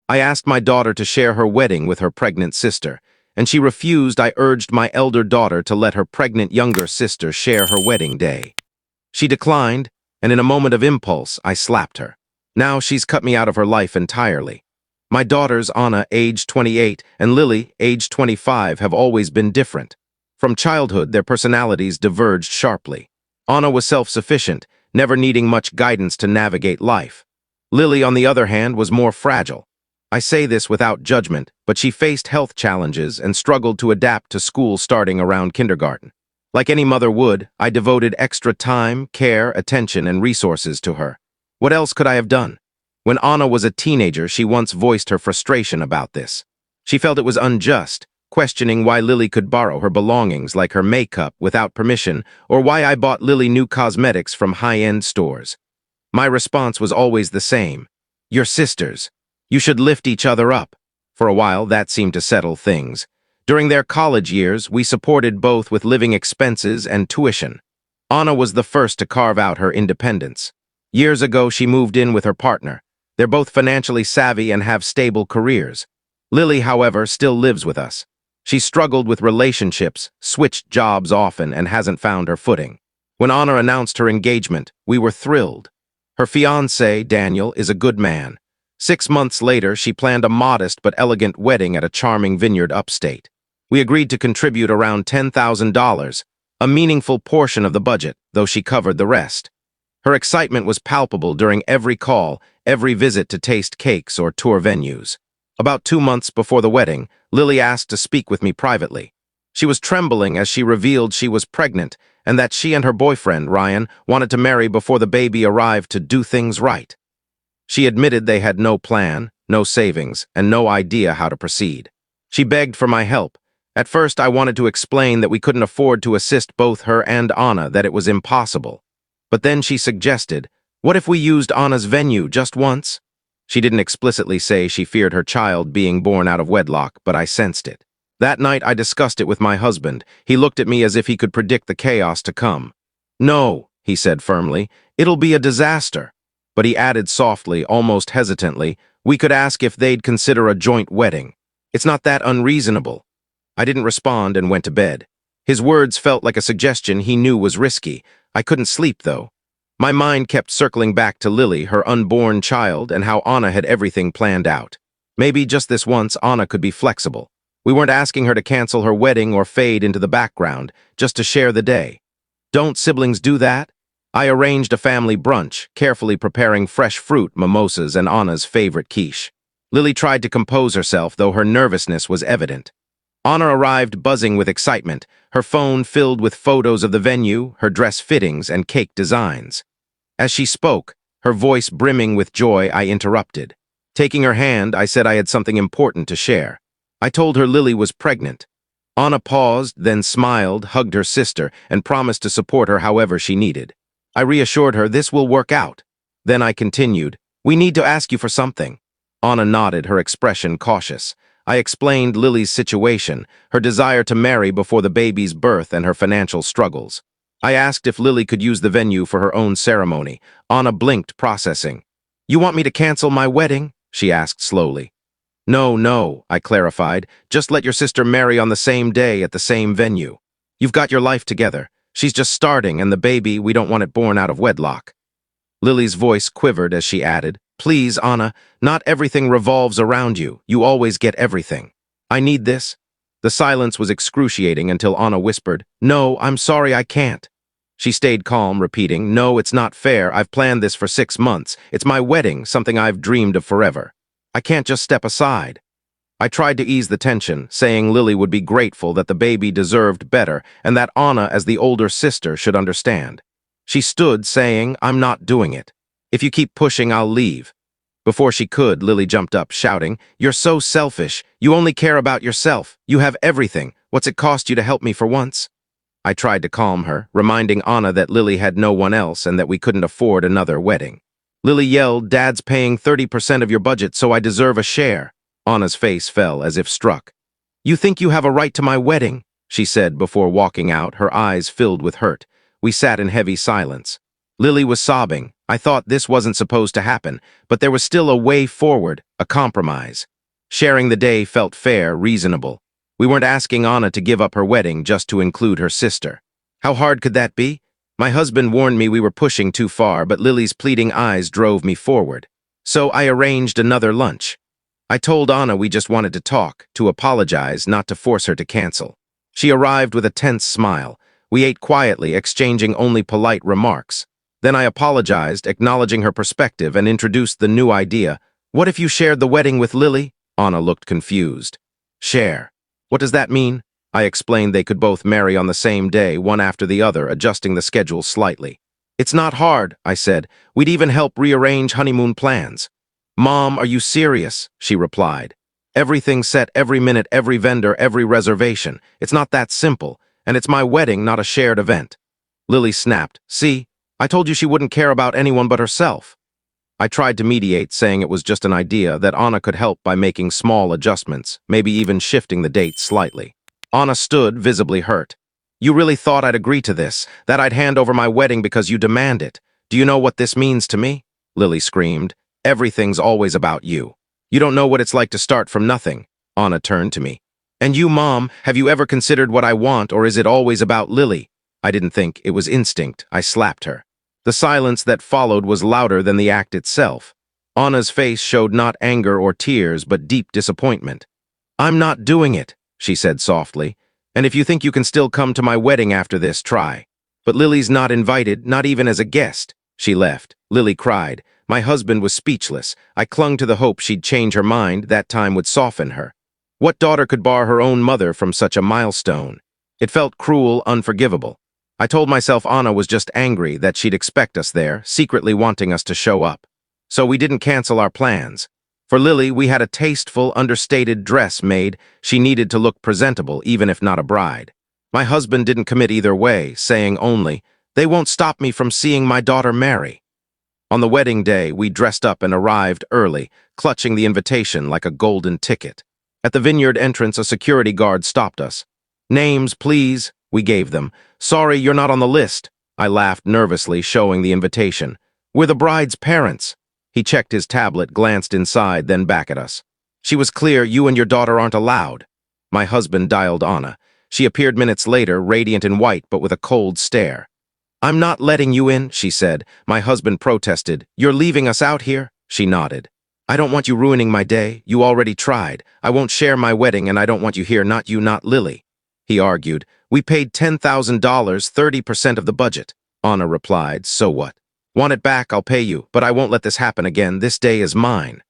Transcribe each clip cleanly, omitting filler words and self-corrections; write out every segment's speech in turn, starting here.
I asked my daughter to share her wedding with her pregnant sister, and she refused. I urged my elder daughter to let her pregnant younger sister share her wedding day. She declined, and in a moment of impulse, I slapped her. Now she's cut me out of her life entirely. My daughters, Anna, age 28, and Lily, age 25, have always been different. From childhood, their personalities diverged sharply. Anna was self-sufficient, never needing much guidance to navigate life. Lily, on the other hand, was more fragile. I say this without judgment, but she faced health challenges and struggled to adapt to school starting around kindergarten. Like any mother would, I devoted extra time, care, attention, and resources to her. What else could I have done? When Anna was a teenager, she once voiced her frustration about this. She felt it was unjust, questioning why Lily could borrow her belongings like her makeup without permission, or why I bought Lily new cosmetics from high-end stores. My response was always the same. You're sisters. You should lift each other up. For a while, that seemed to settle things. During their college years, we supported both with living expenses and tuition. Anna was the first to carve out her independence. Years ago, she moved in with her partner. They're both financially savvy and have stable careers. Lily, however, still lives with us. She struggled with relationships, switched jobs often, and hasn't found her footing. When Anna announced her engagement, we were thrilled. Her fiancé, Daniel, is a good man. 6 months later, she planned a modest but elegant wedding at a charming vineyard upstate. We agreed to contribute around $10,000, a meaningful portion of the budget, though she covered the rest. Her excitement was palpable during every call, every visit to taste cakes or tour venues. About 2 months before the wedding, Lily asked to speak with me privately. She was trembling as she revealed she was pregnant and that she and her boyfriend, Ryan, wanted to marry before the baby arrived to do things right. She admitted they had no plan, no savings, and no idea how to proceed. She begged for my help. At first, I wanted to explain that we couldn't afford to assist both her and Anna, that it was impossible. But then she suggested, what if we used Anna's venue just once? She didn't explicitly say she feared her child being born out of wedlock, but I sensed it. That night, I discussed it with my husband. He looked at me as if he could predict the chaos to come. No, he said firmly, it'll be a disaster. But he added softly, almost hesitantly, we could ask if they'd consider a joint wedding. It's not that unreasonable. I didn't respond and went to bed. His words felt like a suggestion he knew was risky. I couldn't sleep, though. My mind kept circling back to Lily, her unborn child, and how Anna had everything planned out. Maybe just this once, Anna could be flexible. We weren't asking her to cancel her wedding or fade into the background, just to share the day. Don't siblings do that? I arranged a family brunch, carefully preparing fresh fruit, mimosas, and Anna's favorite quiche. Lily tried to compose herself, though her nervousness was evident. Anna arrived buzzing with excitement, her phone filled with photos of the venue, her dress fittings, and cake designs. As she spoke, her voice brimming with joy, I interrupted. Taking her hand, I said I had something important to share. I told her Lily was pregnant. Anna paused, then smiled, hugged her sister, and promised to support her however she needed. I reassured her this will work out. Then I continued, we need to ask you for something. Anna nodded, her expression cautious. I explained Lily's situation, her desire to marry before the baby's birth and her financial struggles. I asked if Lily could use the venue for her own ceremony. Anna blinked, processing. You want me to cancel my wedding? She asked slowly. No, I clarified. Just let your sister marry on the same day at the same venue. You've got your life together. She's just starting, and the baby, we don't want it born out of wedlock. Lily's voice quivered as she added, please, Anna, not everything revolves around you. You always get everything. I need this. The silence was excruciating until Anna whispered, no, I'm sorry, I can't. She stayed calm, repeating, no, it's not fair. I've planned this for 6 months. It's my wedding, something I've dreamed of forever. I can't just step aside. I tried to ease the tension, saying Lily would be grateful that the baby deserved better and that Anna, as the older sister, should understand. She stood, saying, I'm not doing it. If you keep pushing, I'll leave. Before she could, Lily jumped up, shouting, you're so selfish. You only care about yourself. You have everything. What's it cost you to help me for once? I tried to calm her, reminding Anna that Lily had no one else and that we couldn't afford another wedding. Lily yelled, Dad's paying 30% of your budget, so I deserve a share. Anna's face fell as if struck. You think you have a right to my wedding? She said before walking out, her eyes filled with hurt. We sat in heavy silence. Lily was sobbing. I thought this wasn't supposed to happen, but there was still a way forward, a compromise. Sharing the day felt fair, reasonable. We weren't asking Anna to give up her wedding just to include her sister. How hard could that be? My husband warned me we were pushing too far, but Lily's pleading eyes drove me forward. So I arranged another lunch. I told Anna we just wanted to talk, to apologize, not to force her to cancel. She arrived with a tense smile. We ate quietly, exchanging only polite remarks. Then I apologized, acknowledging her perspective, and introduced the new idea. What if you shared the wedding with Lily? Anna looked confused. Share. What does that mean? I explained they could both marry on the same day, one after the other, adjusting the schedule slightly. It's not hard, I said. We'd even help rearrange honeymoon plans. Mom, are you serious? She replied. Everything's set, every minute, every vendor, every reservation. It's not that simple, and it's my wedding, not a shared event. Lily snapped. See? I told you she wouldn't care about anyone but herself. I tried to mediate, saying it was just an idea, that Anna could help by making small adjustments, maybe even shifting the date slightly. Anna stood, visibly hurt. You really thought I'd agree to this, that I'd hand over my wedding because you demand it? Do you know what this means to me? Lily screamed. Everything's always about you. You don't know what it's like to start from nothing. Anna turned to me. And you, Mom, have you ever considered what I want, or is it always about Lily? I didn't think, it was instinct. I slapped her. The silence that followed was louder than the act itself. Anna's face showed not anger or tears, but deep disappointment. I'm not doing it, she said softly. And if you think you can still come to my wedding after this, try. But Lily's not invited, not even as a guest. She left. Lily cried. My husband was speechless. I clung to the hope she'd change her mind, that time would soften her. What daughter could bar her own mother from such a milestone? It felt cruel, unforgivable. I told myself Anna was just angry that she'd expect us there, secretly wanting us to show up. So we didn't cancel our plans. For Lily, we had a tasteful, understated dress made. She needed to look presentable, even if not a bride. My husband didn't commit either way, saying only, they won't stop me from seeing my daughter marry. On the wedding day, we dressed up and arrived early, clutching the invitation like a golden ticket. At the vineyard entrance, a security guard stopped us. Names, please, we gave them. Sorry, you're not on the list. I laughed nervously, showing the invitation. We're the bride's parents. He checked his tablet, glanced inside, then back at us. She was clear, you and your daughter aren't allowed. My husband dialed Anna. She appeared minutes later, radiant in white, but with a cold stare. I'm not letting you in, she said. My husband protested. You're leaving us out here? She nodded. I don't want you ruining my day. You already tried. I won't share my wedding, and I don't want you here, not you, not Lily. He argued. We paid $10,000, 30% of the budget. Anna replied, so what? Want it back, I'll pay you, but I won't let this happen again. This day is mine.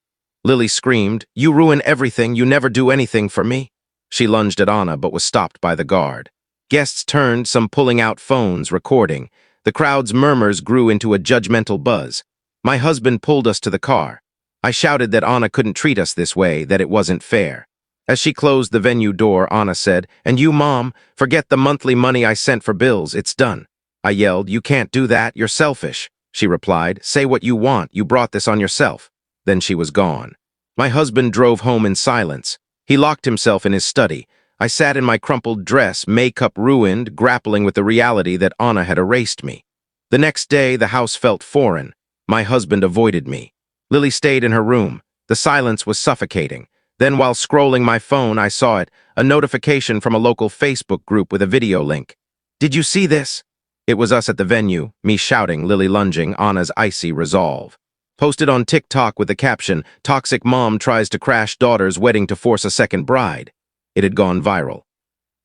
Lily screamed, you ruin everything, you never do anything for me. She lunged at Anna, but was stopped by the guard. Guests turned, some pulling out phones, recording. The crowd's murmurs grew into a judgmental buzz. My husband pulled us to the car. I shouted that Anna couldn't treat us this way, that it wasn't fair. As she closed the venue door, Anna said, and you, Mom, forget the monthly money I sent for bills, it's done. I yelled, you can't do that, you're selfish. She replied, say what you want, you brought this on yourself. Then she was gone. My husband drove home in silence. He locked himself in his study. I sat in my crumpled dress, makeup ruined, grappling with the reality that Anna had erased me. The next day, the house felt foreign. My husband avoided me. Lily stayed in her room. The silence was suffocating. Then, while scrolling my phone, I saw it, a notification from a local Facebook group with a video link. Did you see this? It was us at the venue, me shouting, Lily lunging, Anna's icy resolve. Posted on TikTok with the caption, Toxic Mom Tries to Crash Daughter's Wedding to Force a Second Bride. It had gone viral.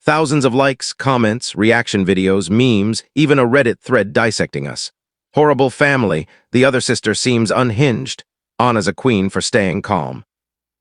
Thousands of likes, comments, reaction videos, memes, even a Reddit thread dissecting us. Horrible family, the other sister seems unhinged. Anna's a queen for staying calm.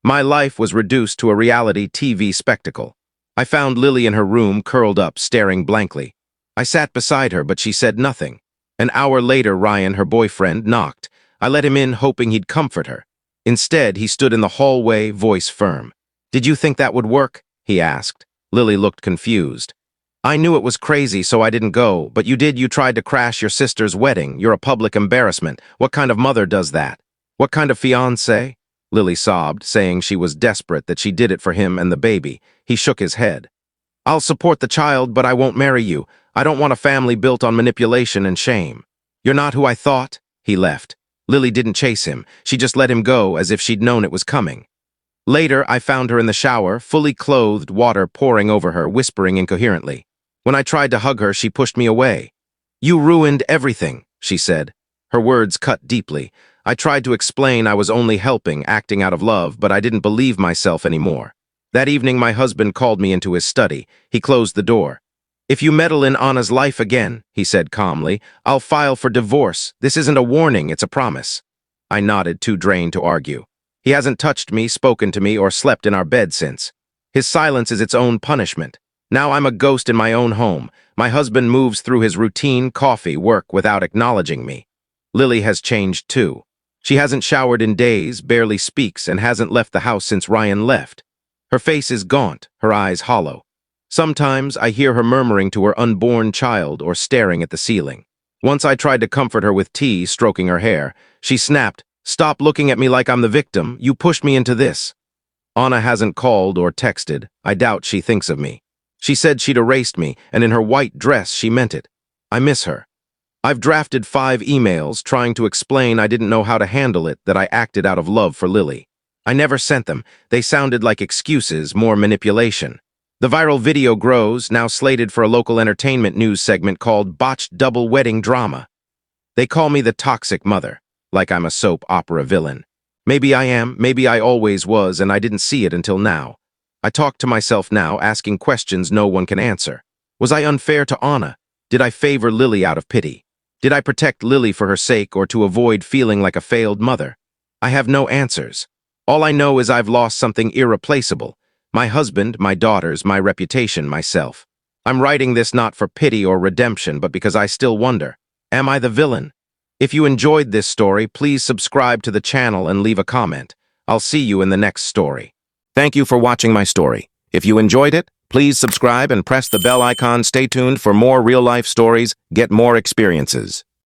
My life was reduced to a reality TV spectacle. I found Lily in her room, curled up, staring blankly. I sat beside her, but she said nothing. An hour later, Ryan, her boyfriend, knocked. I let him in, hoping he'd comfort her. Instead, he stood in the hallway, voice firm. Did you think that would work? He asked. Lily looked confused. I knew it was crazy, so I didn't go, but you did. You tried to crash your sister's wedding. You're a public embarrassment. What kind of mother does that? What kind of fiancé? Lily sobbed, saying she was desperate that she did it for him and the baby. He shook his head. I'll support the child, but I won't marry you. I don't want a family built on manipulation and shame. You're not who I thought. He left. Lily didn't chase him. She just let him go as if she'd known it was coming. Later, I found her in the shower, fully clothed, water pouring over her, whispering incoherently. When I tried to hug her, she pushed me away. "You ruined everything," she said. Her words cut deeply. I tried to explain I was only helping, acting out of love, but I didn't believe myself anymore. That evening, my husband called me into his study. He closed the door. "If you meddle in Anna's life again," he said calmly, "I'll file for divorce. This isn't a warning, it's a promise." I nodded, too drained to argue. He hasn't touched me, spoken to me, or slept in our bed since. His silence is its own punishment. Now I'm a ghost in my own home. My husband moves through his routine, coffee, work without acknowledging me. Lily has changed too. She hasn't showered in days, barely speaks, and hasn't left the house since Ryan left. Her face is gaunt, her eyes hollow. Sometimes I hear her murmuring to her unborn child or staring at the ceiling. Once I tried to comfort her with tea, stroking her hair. She snapped, "Stop looking at me like I'm the victim. You pushed me into this." Anna hasn't called or texted. I doubt she thinks of me. She said she'd erased me, and in her white dress she meant it. I miss her. I've drafted 5 emails trying to explain I didn't know how to handle it, that I acted out of love for Lily. I never sent them. They sounded like excuses, more manipulation. The viral video grows, now slated for a local entertainment news segment called Botched Double Wedding Drama. They call me the toxic mother, like I'm a soap opera villain. Maybe I am, maybe I always was, and I didn't see it until now. I talk to myself now, asking questions no one can answer. Was I unfair to Anna? Did I favor Lily out of pity? Did I protect Lily for her sake or to avoid feeling like a failed mother? I have no answers. All I know is I've lost something irreplaceable. My husband, my daughters, my reputation, myself. I'm writing this not for pity or redemption, but because I still wonder, am I the villain? If you enjoyed this story, please subscribe to the channel and leave a comment. I'll see you in the next story. Thank you for watching my story. If you enjoyed it, please subscribe and press the bell icon. Stay tuned for more real-life stories, get more experiences.